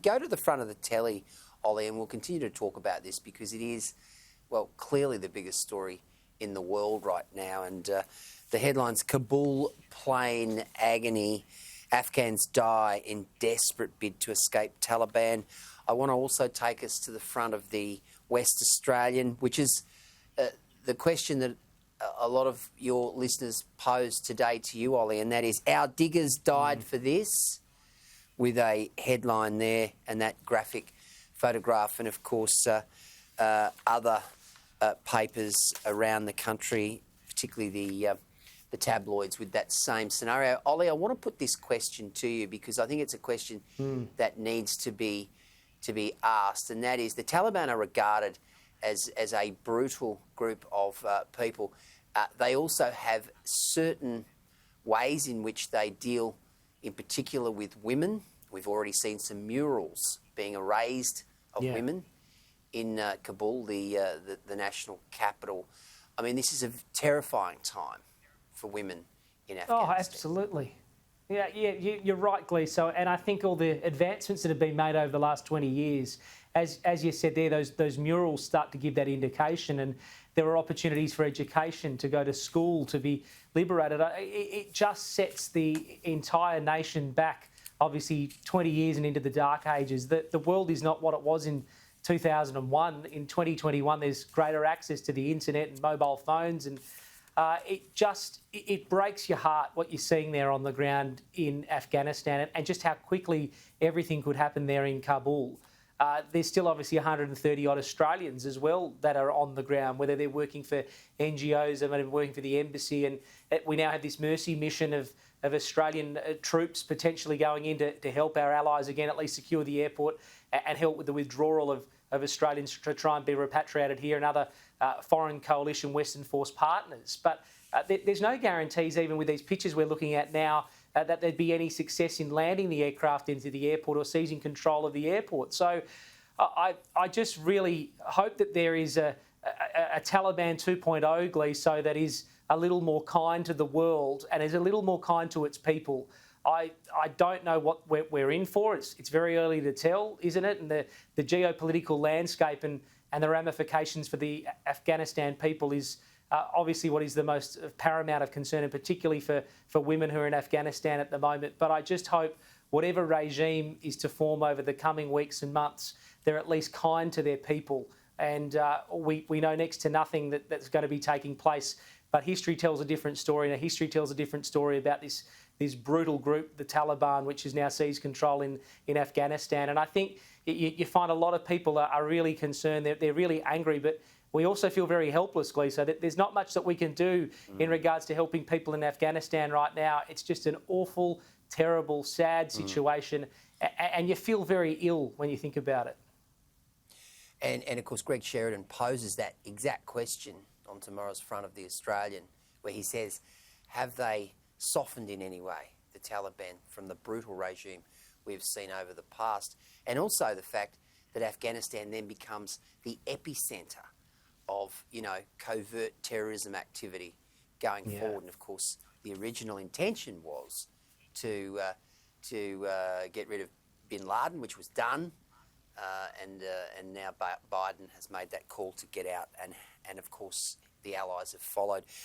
Go to the front of the telly, Ollie, and we'll continue to talk about this because it is, well, clearly the biggest story in the world right now. And the headlines, Kabul plane agony, Afghans die in desperate bid to escape Taliban. I want to also take us to the front of the West Australian, which is the question that a lot of your listeners posed today to you, Ollie, and that is, our diggers died for this, with a headline there and that graphic photograph, and of course other papers around the country, particularly the tabloids with that same scenario. Ollie, I want to put this question to you because I think it's a question that needs to be asked, and that is, the Taliban are regarded as a brutal group of people. They also have certain ways in which they deal in particular with women. We've already seen some murals being erased of women in Kabul, the national capital. I mean, this is a terrifying time for women in Afghanistan. Oh, absolutely. Yeah, you're right, Gleeson. And I think all the advancements that have been made over the last 20 years, as you said there, those murals start to give that indication, and there are opportunities for education, to go to school, to be liberated. It just sets the entire nation back, obviously 20 years and into the dark ages. The world is not what it was in 2001. In 2021, there's greater access to the internet and mobile phones, and it breaks your heart what you're seeing there on the ground in Afghanistan, and just how quickly everything could happen there in Kabul. There's still obviously 130 odd Australians as well that are on the ground, whether they're working for NGOs or maybe working for the embassy. And we now have this mercy mission of Australian troops potentially going in to help our allies again, at least secure the airport and help with the withdrawal of Australians to try and be repatriated here, and other foreign coalition Western Force partners. But there's no guarantees, even with these pictures we're looking at now, that there'd be any success in landing the aircraft into the airport or seizing control of the airport. So I just really hope that there is a Taliban 2.0, Gleeson, that is a little more kind to the world and is a little more kind to its people. I don't know what we're in for. It's very early to tell, isn't it? And the geopolitical landscape and the ramifications for the Afghanistan people is obviously what is the most paramount of concern, and particularly for women who are in Afghanistan at the moment. But I just hope whatever regime is to form over the coming weeks and months, they're at least kind to their people. And we know next to nothing that's going to be taking place. But history tells a different story, and history tells a different story about this brutal group, the Taliban, which has now seized control in Afghanistan. And I think you find a lot of people are really concerned. They're really angry, but we also feel very helpless, Gleeson. So there's not much that we can do in regards to helping people in Afghanistan right now. It's just an awful, terrible, sad situation, and you feel very ill when you think about it. And of course, Greg Sheridan poses that exact question on tomorrow's front of the Australian, where he says, have they softened in any way, the Taliban, from the brutal regime we've seen over the past? And also the fact that Afghanistan then becomes the epicentre of, covert terrorism activity going forward. And of course, the original intention was to get rid of bin Laden, which was done, and now Biden has made that call to get out, and of course the allies have followed.